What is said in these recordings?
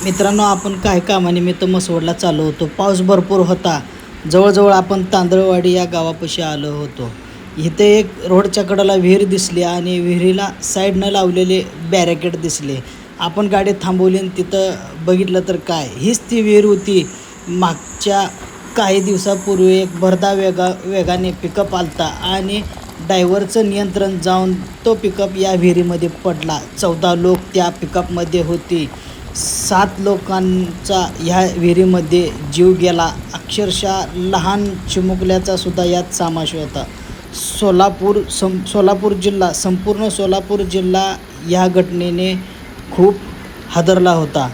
मित्रांनो, आपण काय कामानिमित्त म्हसवडला चाललो होतो. पाऊस भरपूर होता. जवळजवळ आपण तांदळवाडी या गावापाशी आलो होतो. इथे एक रोडच्या कडेला विहीर दिसली आणि विहिरीला साईडनं लावलेले बॅरिकेड दिसले. आपण गाडी थांबवली आणि तिथं बघितलं तर काय, हीच ती विहीर होती. मागच्या काही दिवसापूर्वी एक भरधाव वेगाने पिकअप आलता आणि ड्रायव्हरचं नियंत्रण जाऊन तो पिकअप या विहिरीमध्ये पडला. 14 लोक त्या पिकअपमध्ये होती. 7 लोकांचा ह्या विहिरीमध्ये जीव गेला. अक्षरशः लहान चिमुकल्याचा सुद्धा यात समावेश होता. सोलापूर जिल्हा, संपूर्ण सोलापूर जिल्हा ह्या घटनेने खूप हादरला होता.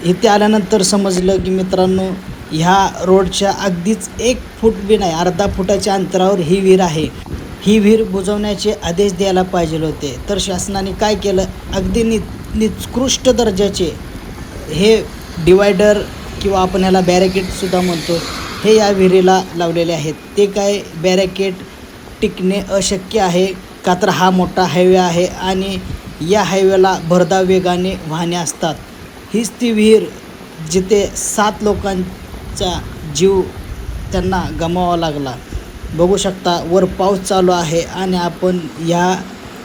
इथे आल्यानंतर समजलं की मित्रांनो, ह्या रोडच्या अगदीच 1 फूट बी नाही, अर्धा फुटाच्या अंतरावर ही विहीर आहे. ही विहीर बुजवण्याचे आदेश द्यायला पाहिजे होते. तर शासनाने काय केलं, अगदी निकृष्ट दर्जाचे हे डिवायडर किंवा आपण ह्याला बॅरिकेडसुद्धा म्हणतो, हे या विहिरीला लावलेले आहेत. ते काय बॅरिकेड टिकणे अशक्य आहे, का तर हा मोठा हायवे आहे आणि या हायवेला भरधाव वेगाने वाहने असतात. हीच ती विहीर जिथे 7 लोकांचा जीव त्यांना गमवावा लागला. बघू शकता, वर पाऊस चालू आहे आणि आपण या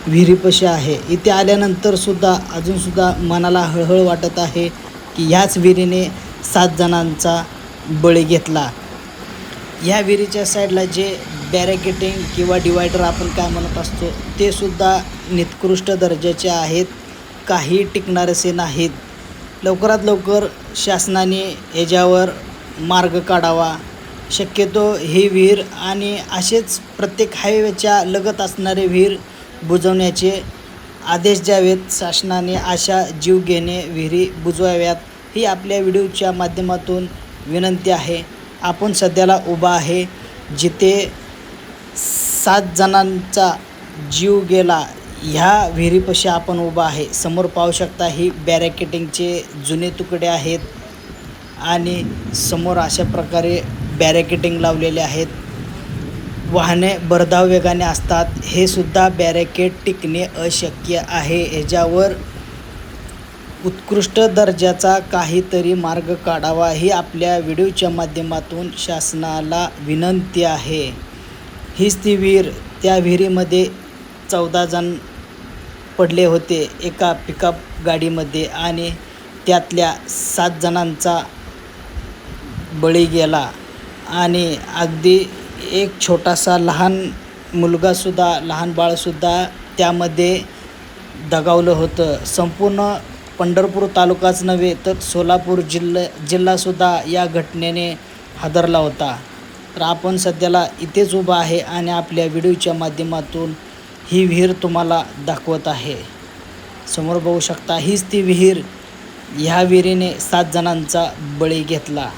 विहिरीपाशी आहे. इथे आल्यानंतर सुद्धा अजूनसुद्धा मनाला हळहळ वाटत आहे की ह्याच विहिरीने 7 जणांचा बळी घेतला. या विहिरीच्या साईडला जे बॅरिकेटिंग किंवा डिवायडर आपण काय म्हणत असतो, ते सुद्धा निकृष्ट दर्जाचे आहेत. काही टिकणारेसे नाहीत. लवकरात लवकर शासनाने याच्यावर मार्ग काढावा. शक्यतो ही विहीर आणि असेच प्रत्येक हायवेच्या लगत असणारे विहीर बुजवण्याचे आदेश द्यावेत शासनाने. अशा जीवघेणे विहिरी बुजवाव्यात, ही आपल्या व्हिडिओच्या माध्यमातून विनंती आहे. आपण सध्याला उभा आहे जिथे 7 जणांचा जीव गेला, ह्या विहिरीपाशी आपण उभा आहे. समोर पाहू शकता, ही बॅरिकेटिंगचे जुने तुकडे आहेत आणि समोर अशा प्रकारे बॅरिकेटिंग लावलेले आहेत. वाहने भरधाव वेगाने असतात. हे सुद्धा बॅरिकेड टिकणे अशक्य आहे. ह्याच्यावर उत्कृष्ट दर्जाचा काहीतरी मार्ग काढावा, ही आपल्या व्हिडिओच्या माध्यमातून शासनाला विनंती आहे. हीच ती विहीर, त्या विहिरीमध्ये 14 जण पडले होते एका पिकअप गाडीमध्ये आणि त्यातल्या 7 जणांचा बळी गेला आणि अगदी एक छोटासा लहान मुलगासुद्धा, लहान बाळसुद्धा त्यामध्ये दगावलं होतं. संपूर्ण पंढरपूर तालुकाच नव्हे तर सोलापूर जिल्हासुद्धा या घटनेने हादरला होता. तर आपण सध्याला इथेच उभा आहे आणि आपल्या व्हिडिओच्या माध्यमातून ही विहीर तुम्हाला दाखवत आहे. समोर बघू शकता, हीच ती विहीर. ह्या विहिरीने 7 जणांचा बळी घेतला.